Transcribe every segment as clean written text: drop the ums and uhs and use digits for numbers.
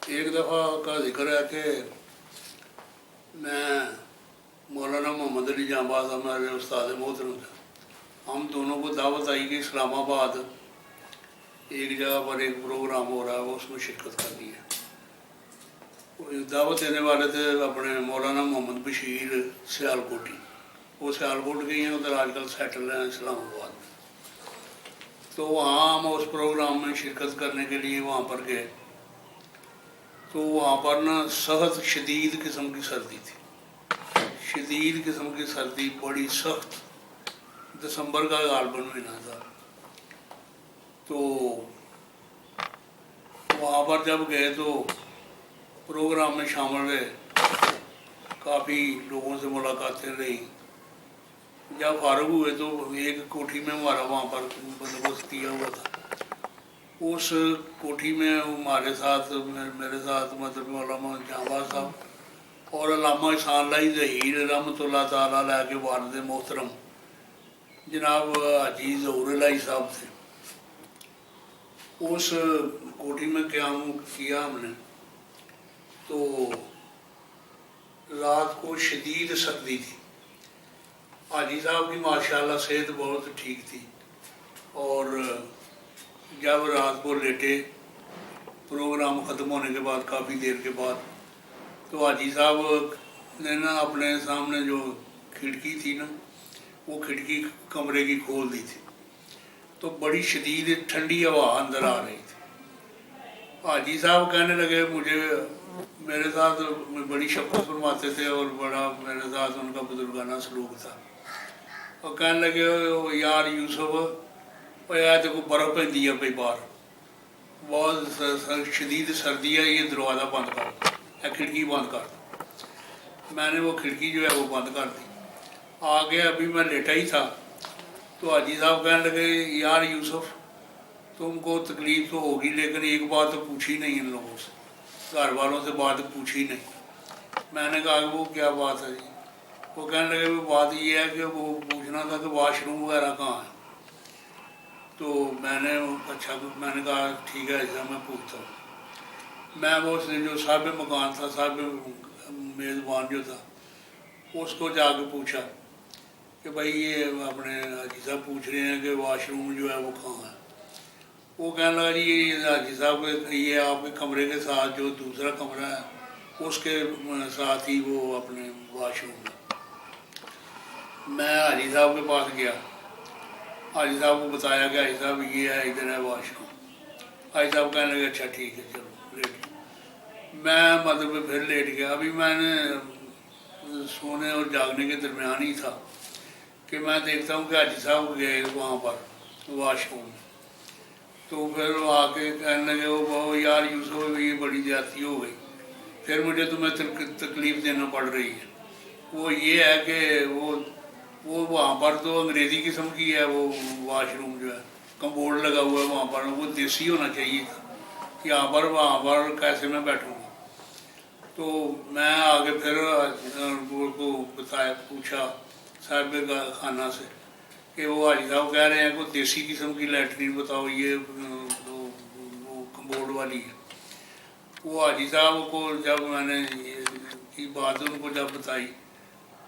ایک دفعہ کا ذکر ہے کہ میں مولانا محمد علی جاں باز ہمارے استاد محترم تھے، ہم دونوں کو دعوت آئی کہ اسلام آباد ایک جگہ پر ایک پروگرام ہو رہا ہے، وہ اس میں شرکت کرنی ہے۔ دعوت دینے والے تھے اپنے مولانا محمد بشیر سیالکوٹی، وہ سیالکوٹ گئی ہیں، ادھر آج کل سیٹل ہیں اسلام آباد میں۔ تو وہاں ہم اس پروگرام میں شرکت کرنے کے لیے وہاں پر گئے، تو وہاں پر نا سخت شدید قسم کی سردی تھی، شدید قسم کی سردی، بڑی سخت، دسمبر کا غالباً مہینہ تھا۔ تو وہاں پر جب گئے تو پروگرام میں شامل ہوئے، کافی لوگوں سے ملاقاتیں رہیں۔ جب فارغ ہوئے تو ایک کوٹھی میں ہمارا وہاں پر بندوبست کیا ہوا تھا، اس کوٹھی میں ہمارے ساتھ میرے ساتھ مطلب علامہ جاں باز صاحب اور علامہ احسان اللہ ظہیر رحمۃ اللہ تعالیٰ علیہ کے والد محترم جناب حاجی ظہور الہی صاحب تھے۔ اس کوٹھی میں قیام کیا ہم نے، تو رات کو شدید سردی تھی۔ حاجی صاحب کی ماشاءاللہ صحت بہت ٹھیک تھی، اور جب رات کو لیٹے پروگرام ختم ہونے کے بعد کافی دیر کے بعد، تو حاجی صاحب نے نا اپنے سامنے جو کھڑکی تھی نا، وہ کھڑکی کمرے کی کھول دی تھی، تو بڑی شدید ٹھنڈی ہوا اندر آ رہی تھی۔ حاجی صاحب کہنے لگے، میرے ساتھ بڑی شفقت فرماتے تھے اور بڑا میرے ساتھ ان کا بزرگانہ سلوک تھا، اور کہنے لگے یار یوسف دیکھو برف پہ دیا پہ باہر بہت شدید سردی ہے، یہ دروازہ بند کر دو، یا کھڑکی بند کر دو۔ میں نے وہ کھڑکی جو ہے وہ بند کر دی، آگے ابھی میں لیٹا ہی تھا تو حاجی صاحب کہنے لگے یار یوسف تم کو تکلیف تو ہوگی، لیکن ایک بات تو پوچھی نہیں ان لوگوں سے، گھر والوں سے بات پوچھی نہیں۔ میں نے کہا کہ وہ کیا بات ہے جی؟ وہ کہنے لگے وہ بات یہ ہے کہ وہ پوچھنا تھا کہ واش روم وغیرہ کہاں ہے۔ تو میں نے کہا ٹھیک ہے ایسا میں پوچھتا ہوں۔ میں وہ اس نے جو صاحب مکان تھا، صاحب میزبان جو تھا، اس کو جا کے پوچھا کہ بھائی یہ اپنے حاجی صاحب پوچھ رہے ہیں کہ واش روم جو ہے وہ کہاں ہے۔ وہ کہنے لگا جی یہ حاجی صاحب یہ آپ کے کمرے کے ساتھ جو دوسرا کمرہ ہے اس کے ساتھ ہی وہ اپنے واش روم ہے۔ میں حاجی صاحب کے پاس گیا، حاجی صاحب کو بتایا کہ حاجی صاحب یہ ہے، ادھر ہے واش روم۔ حاجی صاحب کہنے لگے اچھا ٹھیک ہے چلو لیٹ۔ میں مطلب پھر لیٹ گیا، ابھی میں نے سونے اور جاگنے کے درمیان ہی تھا کہ میں دیکھتا ہوں کہ حاجی صاحب گئے وہاں پر واش روم میں۔ تو پھر وہ آ کے کہنے لگے وہ یار یوسف یہ بڑی زیادتی ہو گئی، پھر مجھے تمہیں تکلیف دینا پڑ رہی ہے۔ وہ یہ ہے کہ وہ وہاں پر تو انگریزی قسم کی ہے وہ واش روم جو ہے، کمبورڈ لگا ہوا ہے وہاں پر، وہ دیسی ہونا چاہیے تھا، یہاں پر وہاں پر کیسے میں بیٹھوں گا۔ تو میں آگے پھر کو بتایا، پوچھا صاحب خانہ سے کہ وہ حاجی صاحب کہہ رہے ہیں کہ دیسی قسم کی لیٹرین بتاؤ، یہ وہ کمبورڈ والی ہے۔ وہ حاجی صاحب کو جب میں نے یہ بات ان کو جب بتائی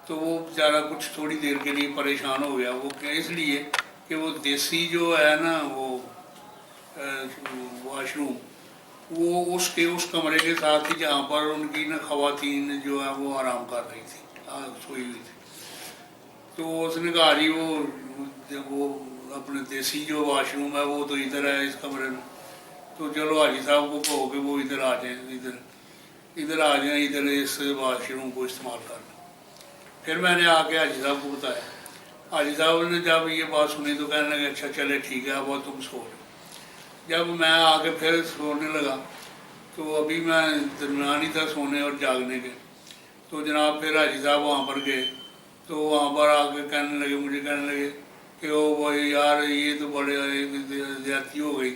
تو وہ بیچارہ کچھ تھوڑی دیر کے لیے پریشان ہو گیا، وہ اس لیے کہ وہ دیسی جو ہے نا وہ واش روم وہ اس کمرے کے ساتھ ہی جہاں پر ان کی نا خواتین جو ہے وہ آرام کر رہی تھی، سوئی ہوئی تھی۔ تو اس نے کہا جی وہ اپنے دیسی جو واش روم ہے وہ تو ادھر ہے اس کمرے میں، تو چلو حاجی صاحب کو کہو کہ وہ ادھر آ جائیں، ادھر آ جائیں، ادھر اس واش روم کو استعمال کر لیں۔ پھر میں نے آ کے حاجی صاحب کو بتایا، حاجی صاحب نے جب یہ بات سنی تو کہنے لگے اچھا چلے ٹھیک ہے اب تم سو جاؤ۔ جب میں آ کے پھر سونے لگا تو ابھی میں درمیان ہی تھا سونے اور جاگنے کے، تو جناب پھر حاجی صاحب وہاں پر گئے، تو وہاں پر آ کے مجھے کہنے لگے کہ او بھائی یار یہ تو بڑے زیادتی ہو گئی۔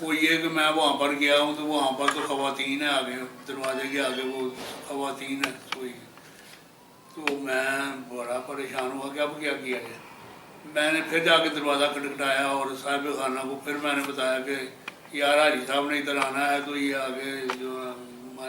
وہ یہ کہ میں وہاں پر گیا ہوں تو وہاں پر تو خواتین ہیں آگے، دروازے کے آگے وہ خواتین ہیں سوئی۔ تو میں بڑا پریشان ہوا کہ اب کیا کیا جائے۔ میں نے پھر جا کے دروازہ کھٹکھٹایا اور صاحب خانہ کو پھر میں نے بتایا کہ یار حاجی صاحب نے ادھر آنا ہے تو یہ آگے جو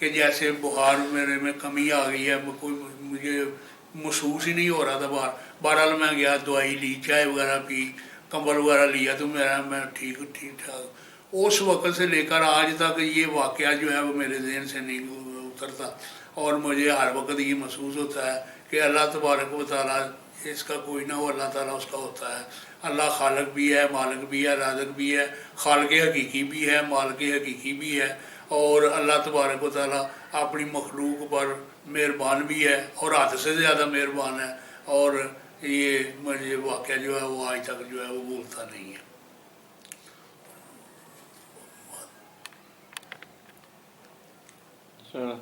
کہ جیسے بخار میرے میں کمی آ گئی ہے، کوئی مجھے محسوس ہی نہیں ہو رہا تھا بہرحال میں گیا، دوائی لی، چائے وغیرہ پی، کمبل وغیرہ لیا تو میں ٹھیک ٹھاک۔ اس وقت سے لے کر آج تک یہ واقعہ جو ہے وہ میرے ذہن سے نہیں اترتا، اور مجھے ہر وقت یہ محسوس ہوتا ہے کہ اللہ تبارک و تعالیٰ اس کا کوئی نہ ہو، اللہ تعالیٰ اس کا ہوتا ہے۔ اللہ خالق بھی ہے، مالک بھی ہے، رازق بھی ہے، خالق حقیقی بھی ہے، مالک حقیقی بھی ہے، اور اللہ تبارک و تعالیٰ اپنی مخلوق پر مہربان بھی ہے اور حد سے زیادہ مہربان ہے، اور یہ مجھے واقعہ جو ہے وہ آج تک جو ہے وہ بھولتا نہیں ہے۔ چلو